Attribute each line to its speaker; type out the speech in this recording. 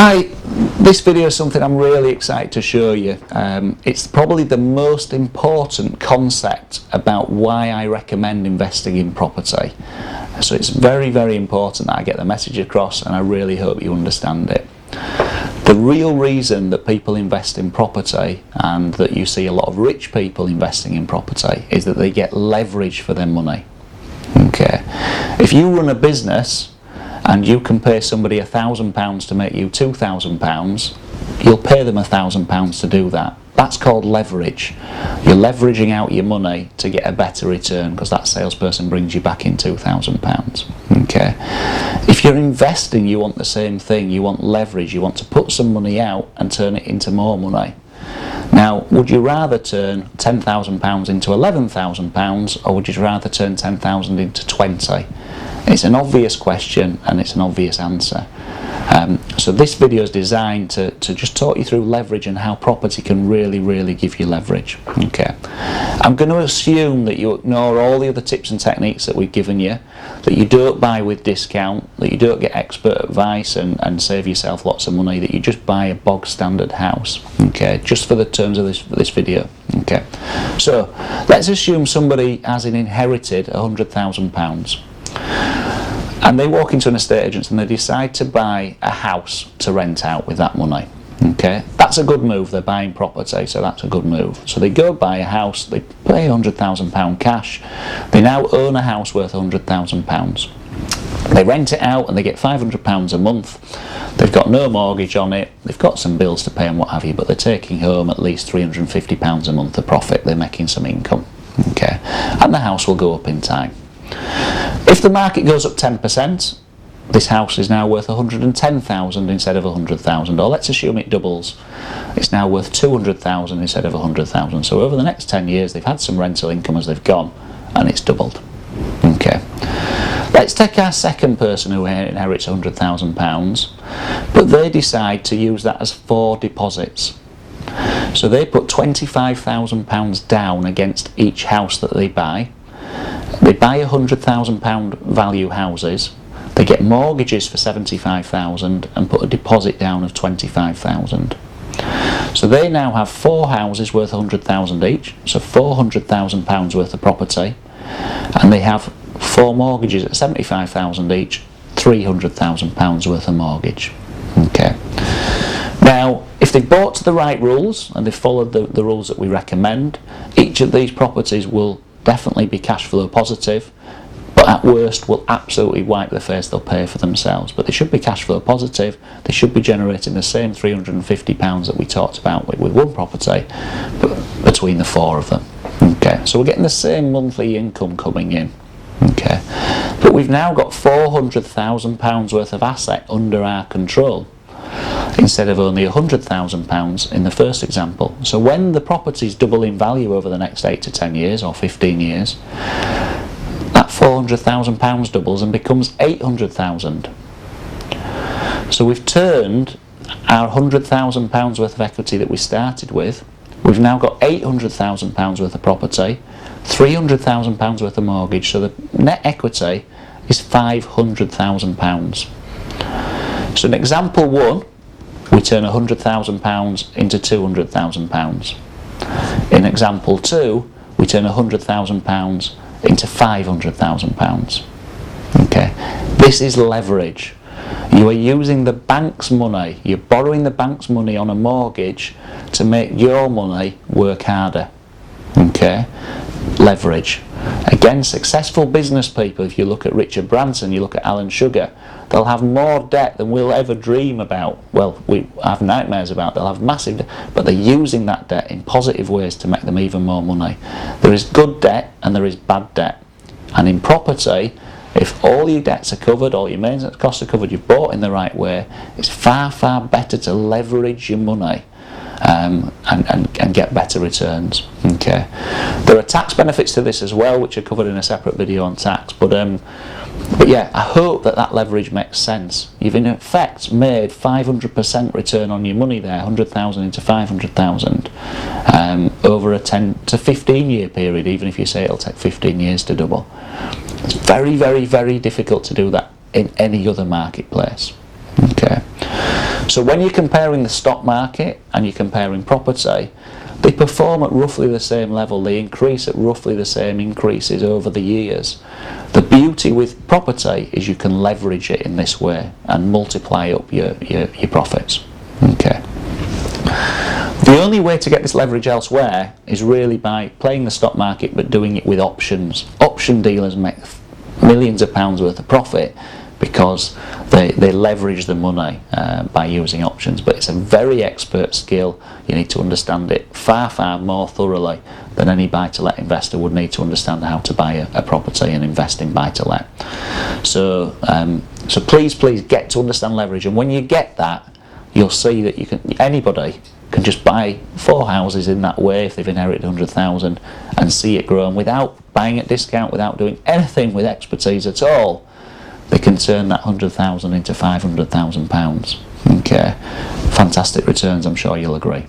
Speaker 1: Hi, this video is something I'm really excited to show you. It's probably the most important concept about why I recommend investing in property. So it's very, very important that I get the message across, and I really hope you understand it. The real reason that people invest in property, and that you see a lot of rich people investing in property, is that they get leverage for their money. Okay, if you run a business and you can pay somebody £1,000 to make you £2,000, you'll pay them £1,000 to do that. That's called leverage. You're leveraging out your money to get a better return, because that salesperson brings you back in £2,000. Okay. If you're investing, you want the same thing. You want leverage. You want to put some money out and turn it into more money. Now, would you rather turn £10,000 into £11,000, or would you rather turn 10,000 into 20? It's an obvious question, and it's an obvious answer. So this video is designed to just talk you through leverage and how property can really give you leverage. Okay. I'm going to assume that you ignore all the other tips and techniques that we've given you, that you don't buy with discount, that you don't get expert advice and save yourself lots of money, that you just buy a bog standard house. Okay, just for the terms of this video. Okay. So let's assume somebody has inherited £100,000. And they walk into an estate agent and they decide to buy a house to rent out with that money. Okay, that's a good move. They're buying property, so that's a good move. So they go buy a house, they pay £100,000 cash. They now own a house worth £100,000. They rent it out and they get £500 a month. They've got no mortgage on it. They've got some bills to pay and what have you, but they're taking home at least £350 a month of profit. They're making some income. Okay, and the house will go up in time. If the market goes up 10%, this house is now worth £110,000 instead of £100,000, or let's assume it doubles. It's now worth £200,000 instead of £100,000. So over the next 10 years, they've had some rental income as they've gone, and it's doubled. Okay. Let's take our second person who inherits £100,000, but they decide to use that as 4 deposits. So they put £25,000 down against each house that they buy. They buy £100,000 value houses, they get mortgages for £75,000 and put a deposit down of £25,000. So they now have 4 houses worth £100,000 each, so £400,000 worth of property, and they have 4 mortgages at £75,000 each, £300,000 worth of mortgage. Okay. Now, if they bought to the right rules and they followed the rules that we recommend, each of these properties will definitely be cash flow positive, but at worst will absolutely wipe the face they'll pay for themselves. But they should be cash flow positive. They should be generating the same £350 that we talked about with one property, but between the 4 of them. Okay, so we're getting the same monthly income coming in. Okay, but we've now got £400,000 worth of asset under our control, instead of only £100,000 in the first example. So when the properties double in value over the next 8 to 10 years or 15 years, that £400,000 doubles and becomes £800,000. So we've turned our £100,000 worth of equity that we started with, we've now got £800,000 worth of property, £300,000 worth of mortgage, so the net equity is £500,000. So in example 1, we turn £100,000 into £200,000. In example 2, we turn £100,000 into £500,000. Okay, this is leverage. You are using the bank's money, you're borrowing the bank's money on a mortgage to make your money work harder. Okay, leverage. Again, successful business people, if you look at Richard Branson, you look at Alan Sugar, they'll have more debt than we'll ever dream about. Well, we have nightmares about. They'll have massive debt, but they're using that debt in positive ways to make them even more money. There is good debt and there is bad debt. And in property, if all your debts are covered, all your maintenance costs are covered, you've bought in the right way, it's far better to leverage your money and get better returns. Okay. There are tax benefits to this as well, which are covered in a separate video on tax, but yeah, I hope that leverage makes sense. You've in effect made 500% return on your money there, 100,000 into 500,000, over a 10 to 15 year period, even if you say it'll take 15 years to double. It's very difficult to do that in any other marketplace. Okay. So when you're comparing the stock market and you're comparing property, they perform at roughly the same level, they increase at roughly the same increases over the years. The beauty with property is you can leverage it in this way and multiply up your profits. Okay. The only way to get this leverage elsewhere is really by playing the stock market but doing it with options. Option dealers make millions of pounds worth of profit because they leverage the money by using options, but it's a very expert skill. You need to understand it far more thoroughly than any buy-to-let investor would need to understand how to buy a property and invest in buy-to-let. So please get to understand leverage, and when you get that, you'll see that anybody can just buy 4 houses in that way if they've inherited 100,000 and see it grow, and without buying at discount, without doing anything with expertise at all, they can turn that 100,000 into £500,000. Okay, fantastic returns, I'm sure you'll agree.